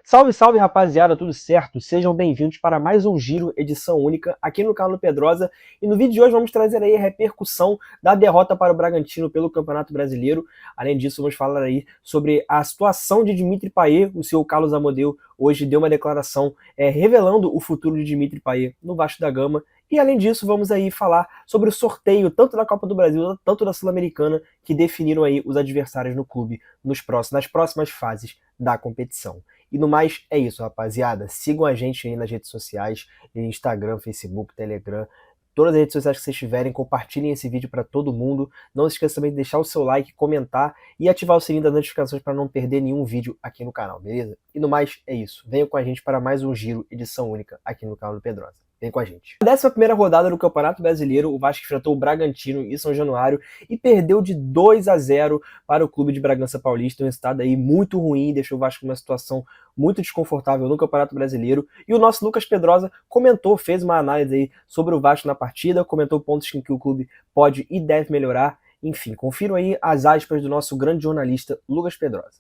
Salve, salve rapaziada, tudo certo? Sejam bem-vindos para mais um Giro, edição única, aqui no canal do Pedrosa. E no vídeo de hoje vamos trazer aí a repercussão da derrota para o Bragantino pelo Campeonato Brasileiro. Além disso, vamos falar aí sobre a situação de Dimitri Payet. O seu Carlos Amodeu hoje deu uma declaração revelando o futuro de Dimitri Payet no Vasco da Gama. E além disso, vamos aí falar sobre o sorteio tanto da Copa do Brasil, tanto da Sul-Americana, que definiram aí os adversários no clube nas próximas fases da competição. E no mais, é isso, rapaziada. Sigam a gente aí nas redes sociais, Instagram, Facebook, Telegram, todas as redes sociais que vocês tiverem, compartilhem esse vídeo para todo mundo. Não se esqueça também de deixar o seu like, comentar e ativar o sininho das notificações para não perder nenhum vídeo aqui no canal, beleza? E no mais, é isso. Venham com a gente para mais um Giro, edição única, aqui no canal do Pedrosa. Vem com a gente. Na 11ª rodada do Campeonato Brasileiro, o Vasco enfrentou o Bragantino em São Januário e perdeu de 2-0 para o clube de Bragança Paulista. Um resultado aí muito ruim, deixou o Vasco numa situação muito desconfortável no Campeonato Brasileiro. E o nosso Lucas Pedrosa comentou, fez uma análise aí sobre o Vasco na partida, comentou pontos em que o clube pode e deve melhorar. Enfim, confiram aí as aspas do nosso grande jornalista Lucas Pedrosa.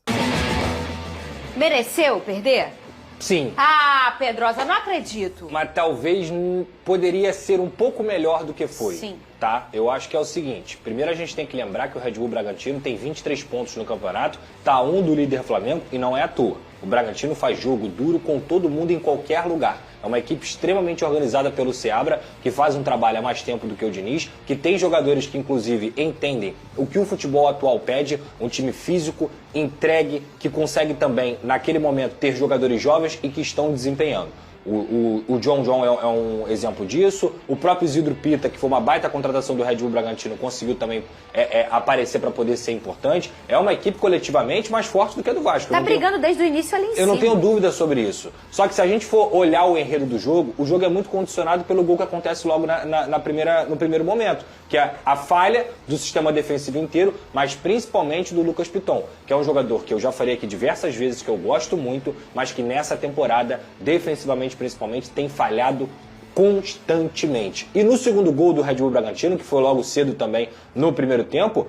Mereceu perder? Sim. Ah, Pedrosa, não acredito. Mas talvez poderia ser um pouco melhor do que foi. Sim. Tá? Eu acho que é o seguinte, primeiro a gente tem que lembrar que o Red Bull Bragantino tem 23 pontos no campeonato, tá um do líder Flamengo e não é à toa. O Bragantino faz jogo duro com todo mundo em qualquer lugar. É uma equipe extremamente organizada pelo Seabra, que faz um trabalho há mais tempo do que o Diniz, que tem jogadores que inclusive entendem o que o futebol atual pede, um time físico, entregue, que consegue também, naquele momento, ter jogadores jovens e que estão desempenhando. O John é um exemplo disso. O próprio Isidro Pita, que foi uma baita contratação do Red Bull Bragantino, conseguiu também aparecer para poder ser importante. É uma equipe coletivamente mais forte do que a do Vasco. Tá brigando desde o início ali em cima. Eu não tenho dúvida sobre isso. Só que se a gente for olhar o enredo do jogo, o jogo é muito condicionado pelo gol que acontece logo no primeiro momento, que é a falha do sistema defensivo inteiro, mas principalmente do Lucas Piton, que é um jogador que eu já falei aqui diversas vezes, que eu gosto muito, mas que nessa temporada, defensivamente principalmente, tem falhado constantemente. E no segundo gol do Red Bull Bragantino, que foi logo cedo também no primeiro tempo,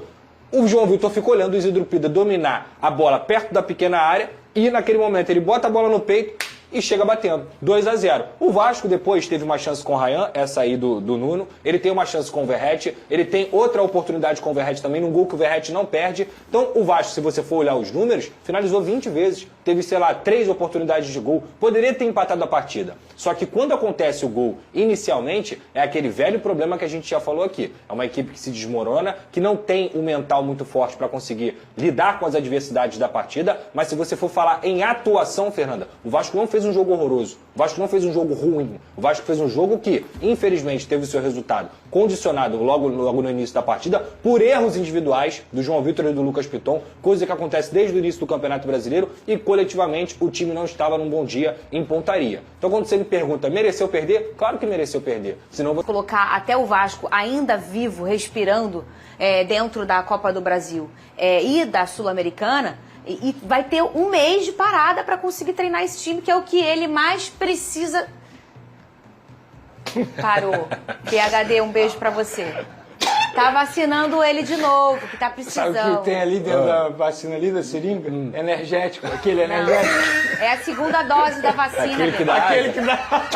o João Vitor ficou olhando o Isidro Pita dominar a bola perto da pequena área e naquele momento ele bota a bola no peito e chega batendo. 2-0. O Vasco depois teve uma chance com o Ryan, essa aí do Nuno. Ele tem uma chance com o Verratti. Ele tem outra oportunidade com o Verratti também, num gol que o Verratti não perde. Então o Vasco, se você for olhar os números, finalizou 20 vezes. Teve, 3 oportunidades de gol. Poderia ter empatado a partida. Só que quando acontece o gol inicialmente, é aquele velho problema que a gente já falou aqui. É uma equipe que se desmorona, que não tem um mental muito forte para conseguir lidar com as adversidades da partida. Mas se você for falar em atuação, Fernanda, o Vasco não fez um jogo horroroso. O Vasco não fez um jogo ruim. O Vasco fez um jogo que, infelizmente, teve o seu resultado condicionado logo no início da partida por erros individuais do João Vitor e do Lucas Piton, coisa que acontece desde o início do Campeonato Brasileiro e, coletivamente, o time não estava num bom dia em pontaria. Então, quando você me pergunta, mereceu perder? Claro que mereceu perder. Senão vou colocar até o Vasco ainda vivo, respirando dentro da Copa do Brasil e da Sul-Americana, e vai ter um mês de parada para conseguir treinar esse time, que é o que ele mais precisa. Parou. PHD, um beijo pra você. Tá vacinando ele de novo, que tá precisando. Sabe o que tem ali dentro da vacina ali, da seringa? Energético, aquele energético. É a segunda dose da vacina. Aquele que dá.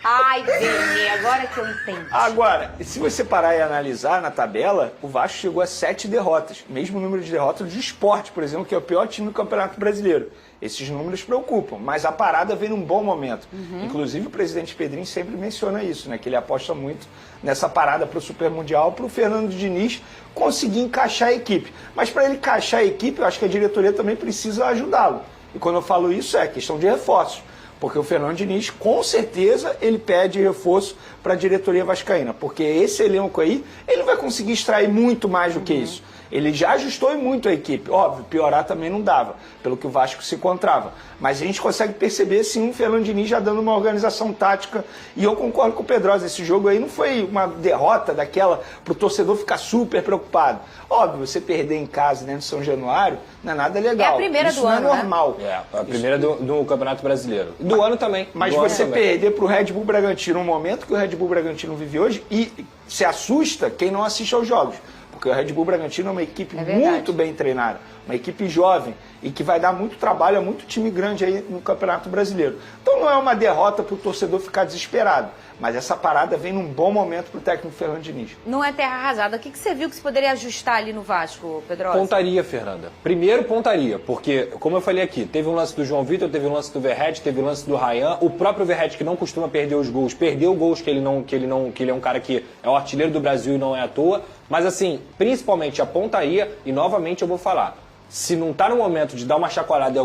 Ai, Vene, agora que eu entendo. Agora, se você parar e analisar na tabela, o Vasco chegou a 7 derrotas. Mesmo número de derrotas do Sport, por exemplo, que é o pior time do Campeonato Brasileiro. Esses números preocupam, mas a parada vem num bom momento. Inclusive o presidente Pedrinho sempre menciona isso, né? Que ele aposta muito nessa parada para o Super Mundial, para o Fernando Diniz conseguir encaixar a equipe. Mas para ele encaixar a equipe, eu acho que a diretoria também precisa ajudá-lo. E quando eu falo isso, é questão de reforços. Porque o Fernando Diniz, com certeza, ele pede reforço para a diretoria vascaína. Porque esse elenco aí, ele vai conseguir extrair muito mais do que isso. Ele já ajustou muito a equipe. Óbvio, piorar também não dava, pelo que o Vasco se encontrava. Mas a gente consegue perceber, sim, o Fernando Diniz já dando uma organização tática. E eu concordo com o Pedrosa, esse jogo aí não foi uma derrota daquela para o torcedor ficar super preocupado. Óbvio, você perder em casa dentro de São Januário não é nada legal. É a primeira isso do ano, não é normal. né? a primeira do Campeonato Brasileiro. Do ano também. Mas você perder para o Red Bull Bragantino, um momento que o Red Bull Bragantino vive hoje, e se assusta quem não assiste aos jogos. Porque o Red Bull Bragantino é uma equipe É verdade. muito bem treinada, uma equipe jovem e que vai dar muito trabalho a muito time grande aí no Campeonato Brasileiro. Então não é uma derrota para o torcedor ficar desesperado, mas essa parada vem num bom momento para o técnico Fernando Diniz. Não é terra arrasada. O que você viu que você poderia ajustar ali no Vasco, Pedrosa? Pontaria, Fernanda. Primeiro, pontaria, porque, como eu falei aqui, teve um lance do João Vitor, teve um lance do Verratti, teve um lance do Ryan. O próprio Verratti, que não costuma perder os gols, perdeu gols que ele é um cara que é o artilheiro do Brasil e não é à toa. Mas, assim, principalmente a pontaria, e novamente eu vou falar, se não está no momento de dar uma chacoalhada em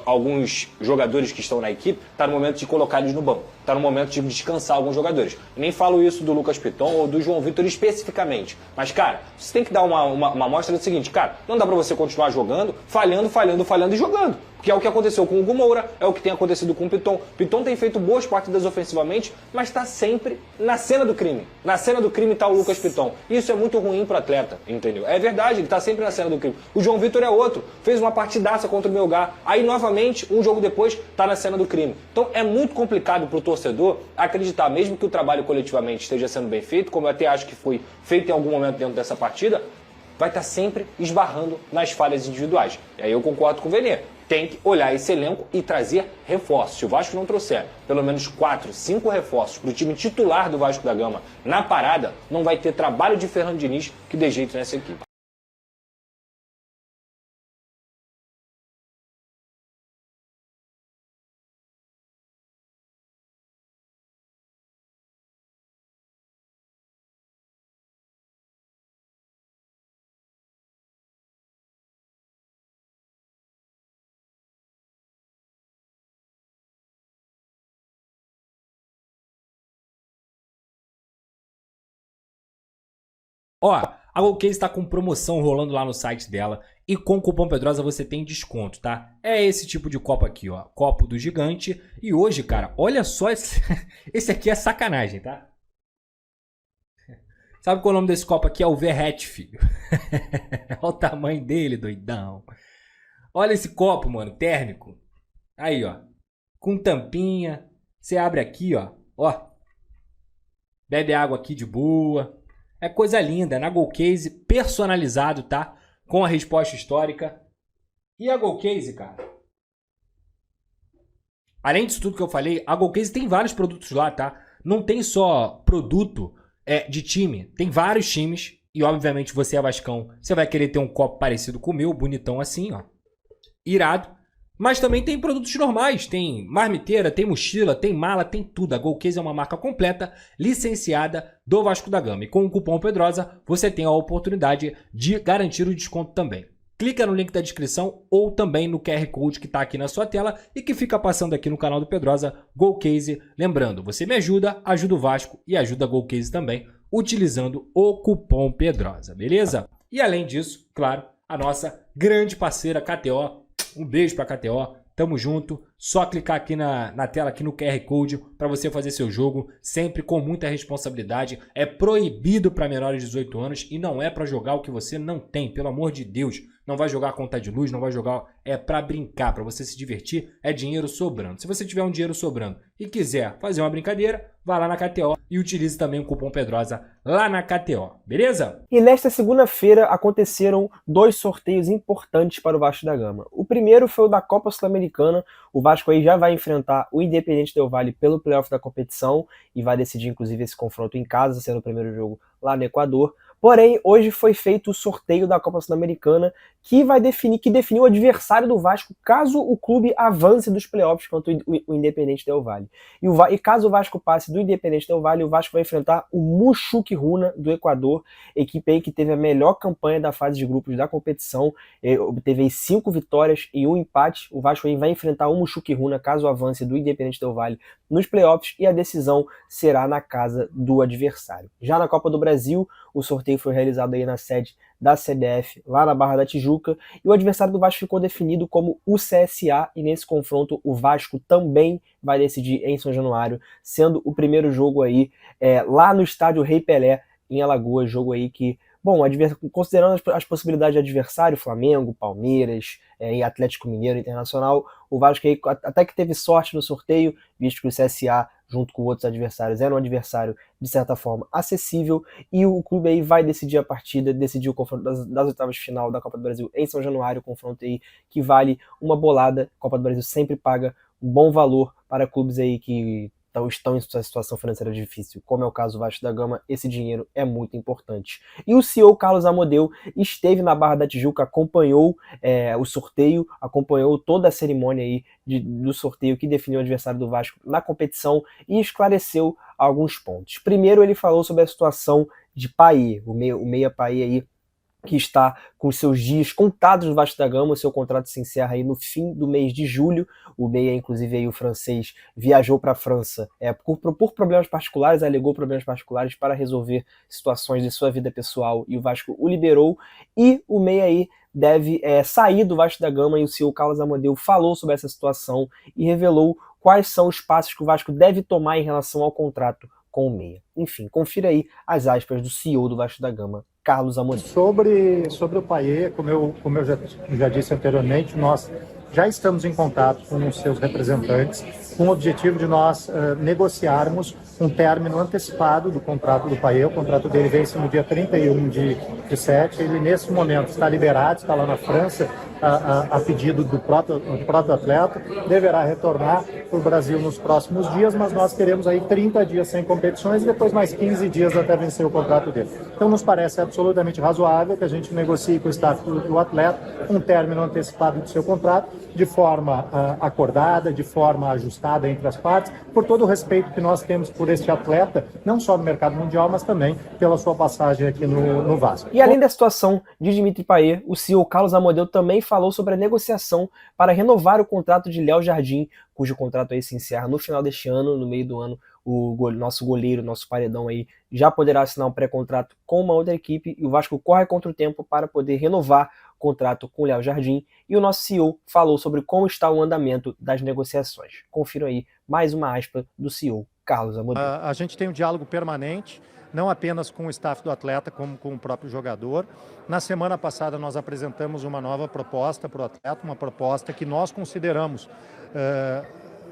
alguns jogadores que estão na equipe, está no momento de colocar eles no banco. Está no momento de descansar alguns jogadores. Eu nem falo isso do Lucas Piton ou do João Vitor especificamente. Mas, cara, você tem que dar uma amostra do seguinte, cara, não dá pra você continuar jogando, falhando e jogando. Que é o que aconteceu com o Hugo Moura, é o que tem acontecido com o Piton. Piton tem feito boas partidas ofensivamente, mas está sempre na cena do crime. Na cena do crime está o Lucas Piton. Isso é muito ruim pro atleta, entendeu? É verdade, ele está sempre na cena do crime. O João Vitor é outro, fez uma partidaça contra o Melgar. Aí, novamente, um jogo depois, está na cena do crime. Então, é muito complicado pro torcedor acreditar, mesmo que o trabalho coletivamente esteja sendo bem feito, como eu até acho que foi feito em algum momento dentro dessa partida, vai estar sempre esbarrando nas falhas individuais. E aí eu concordo com o Venê. Tem que olhar esse elenco e trazer reforços. Se o Vasco não trouxer pelo menos 4, 5 reforços para o time titular do Vasco da Gama na parada, não vai ter trabalho de Fernando Diniz que dê jeito nessa equipe. Ó, a Golcase está com promoção rolando lá no site dela e com o cupom Pedrosa você tem desconto, tá? É esse tipo de copo aqui, ó, copo do gigante. E hoje, cara, olha só, esse aqui é sacanagem, tá? Sabe qual é o nome desse copo aqui? É o Verratti, filho. Olha o tamanho dele, doidão. Olha esse copo, mano, térmico. Aí, ó, com tampinha. Você abre aqui, ó, bebe água aqui de boa. É coisa linda, na Golcase, personalizado, tá? Com a resposta histórica. E a Golcase, cara? Além disso tudo que eu falei, a Golcase tem vários produtos lá, tá? Não tem só produto de time, tem vários times. E obviamente você é vascão, você vai querer ter um copo parecido com o meu, bonitão assim, ó. Irado. Mas também tem produtos normais, tem marmiteira, tem mochila, tem mala, tem tudo. A Golcase é uma marca completa, licenciada do Vasco da Gama. E com o cupom Pedrosa, você tem a oportunidade de garantir o desconto também. Clica no link da descrição ou também no QR Code que está aqui na sua tela e que fica passando aqui no canal do Pedrosa, Golcase. Lembrando, você me ajuda, ajuda o Vasco e ajuda a Golcase também, utilizando o cupom Pedrosa, beleza? E além disso, claro, a nossa grande parceira KTO. Um beijo pra KTO, tamo junto. Só clicar aqui na tela, aqui no QR Code, para você fazer seu jogo, sempre com muita responsabilidade. É proibido para menores de 18 anos e não é para jogar o que você não tem, pelo amor de Deus. Não vai jogar conta de luz, não vai jogar, é para brincar, para você se divertir, é dinheiro sobrando. Se você tiver um dinheiro sobrando e quiser fazer uma brincadeira, vá lá na KTO e utilize também o cupom Pedrosa lá na KTO, beleza? E nesta segunda-feira aconteceram 2 sorteios importantes para o Vasco da Gama. O primeiro foi o da Copa Sul-Americana. O Vasco aí já vai enfrentar o Independente Del Valle pelo playoff da competição e vai decidir inclusive esse confronto em casa, sendo o primeiro jogo lá no Equador. Porém, hoje foi feito o sorteio da Copa Sul-Americana que definiu o adversário do Vasco caso o clube avance dos playoffs contra o Independente Del Valle. E caso o Vasco passe do Independente Del Valle, o Vasco vai enfrentar o Muxuque Runa do Equador, equipe aí que teve a melhor campanha da fase de grupos da competição, obteve 5 vitórias e 1 empate. O Vasco aí vai enfrentar o Muxuque Runa caso avance do Independente Del Valle nos playoffs e a decisão será na casa do adversário. Já na Copa do Brasil, o sorteio foi realizado aí na sede da CBF, lá na Barra da Tijuca, e o adversário do Vasco ficou definido como o CSA, e nesse confronto o Vasco também vai decidir em São Januário, sendo o primeiro jogo aí lá no estádio Rei Pelé, em Alagoas, jogo aí que, bom, considerando as possibilidades de adversário, Flamengo, Palmeiras, e Atlético Mineiro, Internacional, o Vasco aí até que teve sorte no sorteio, visto que o CSA junto com outros adversários, era um adversário, de certa forma, acessível, e o clube aí vai decidir a partida, decidir o confronto das oitavas de final da Copa do Brasil em São Januário, confronto aí que vale uma bolada. A Copa do Brasil sempre paga um bom valor para clubes aí que estão em sua situação financeira difícil, como é o caso do Vasco da Gama. Esse dinheiro é muito importante. E o CEO Carlos Amodeu esteve na Barra da Tijuca, acompanhou o sorteio, acompanhou toda a cerimônia aí do sorteio que definiu o adversário do Vasco na competição e esclareceu alguns pontos. Primeiro, ele falou sobre a situação de Payet, o meia Payet aí, que está com seus dias contados no Vasco da Gama. O seu contrato se encerra aí no fim do mês de julho. O meia, inclusive, aí, o francês, viajou para a França por problemas particulares, alegou problemas particulares para resolver situações de sua vida pessoal, e o Vasco o liberou. E o meia aí deve sair do Vasco da Gama, e o CEO Carlos Amodeu falou sobre essa situação e revelou quais são os passos que o Vasco deve tomar em relação ao contrato com o meia. Enfim, confira aí as aspas do CEO do Vasco da Gama, Carlos Amodeu. Sobre o Payet, como eu já disse anteriormente, nós já estamos em contato com os seus representantes com o objetivo de nós negociarmos um término antecipado do contrato do Payet. O contrato dele vence no dia 31 de 7. Ele, nesse momento, está liberado, está lá na França, a pedido do próprio atleta. Deverá retornar para o Brasil nos próximos dias, mas nós teremos aí 30 dias sem competições e depois mais 15 dias até vencer o contrato dele. Então, nos parece absolutamente razoável que a gente negocie com o staff do atleta um término antecipado do seu contrato, de forma acordada, de forma ajustada entre as partes, por todo o respeito que nós temos por este atleta, não só no mercado mundial, mas também pela sua passagem aqui no Vasco. E além da situação de Dimitri Payet, o CEO Carlos Amodeu também falou sobre a negociação para renovar o contrato de Léo Jardim, cujo contrato aí se encerra no final deste ano. No meio do ano, o nosso goleiro, nosso paredão aí, já poderá assinar um pré-contrato com uma outra equipe, e o Vasco corre contra o tempo para poder renovar o contrato com o Léo Jardim. E o nosso CEO falou sobre como está o andamento das negociações. Confiram aí mais uma aspa do CEO Carlos Amodeu. A gente tem um diálogo permanente, não apenas com o staff do atleta, como com o próprio jogador. Na semana passada nós apresentamos uma nova proposta para o atleta, uma proposta que nós consideramos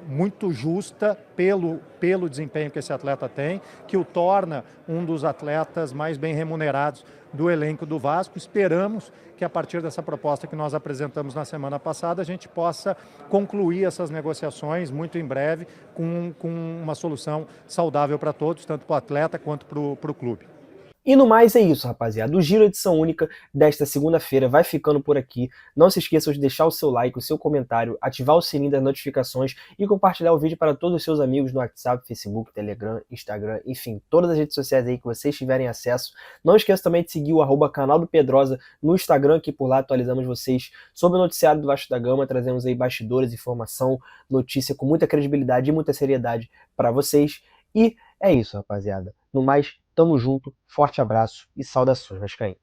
muito justa pelo desempenho que esse atleta tem, que o torna um dos atletas mais bem remunerados do elenco do Vasco. Esperamos que a partir dessa proposta que nós apresentamos na semana passada, a gente possa concluir essas negociações muito em breve com uma solução saudável para todos, tanto para o atleta quanto para o clube. E no mais é isso, rapaziada. O Giro Edição Única desta segunda-feira vai ficando por aqui. Não se esqueçam de deixar o seu like, o seu comentário, ativar o sininho das notificações e compartilhar o vídeo para todos os seus amigos no WhatsApp, Facebook, Telegram, Instagram, enfim, todas as redes sociais aí que vocês tiverem acesso. Não esqueça também de seguir o @canal do Pedrosa no Instagram, que por lá atualizamos vocês sobre o noticiário do Vasco da Gama, trazemos aí bastidores, informação, notícia com muita credibilidade e muita seriedade para vocês. E é isso, rapaziada. No mais, tamo junto, forte abraço e saudações vascaínas.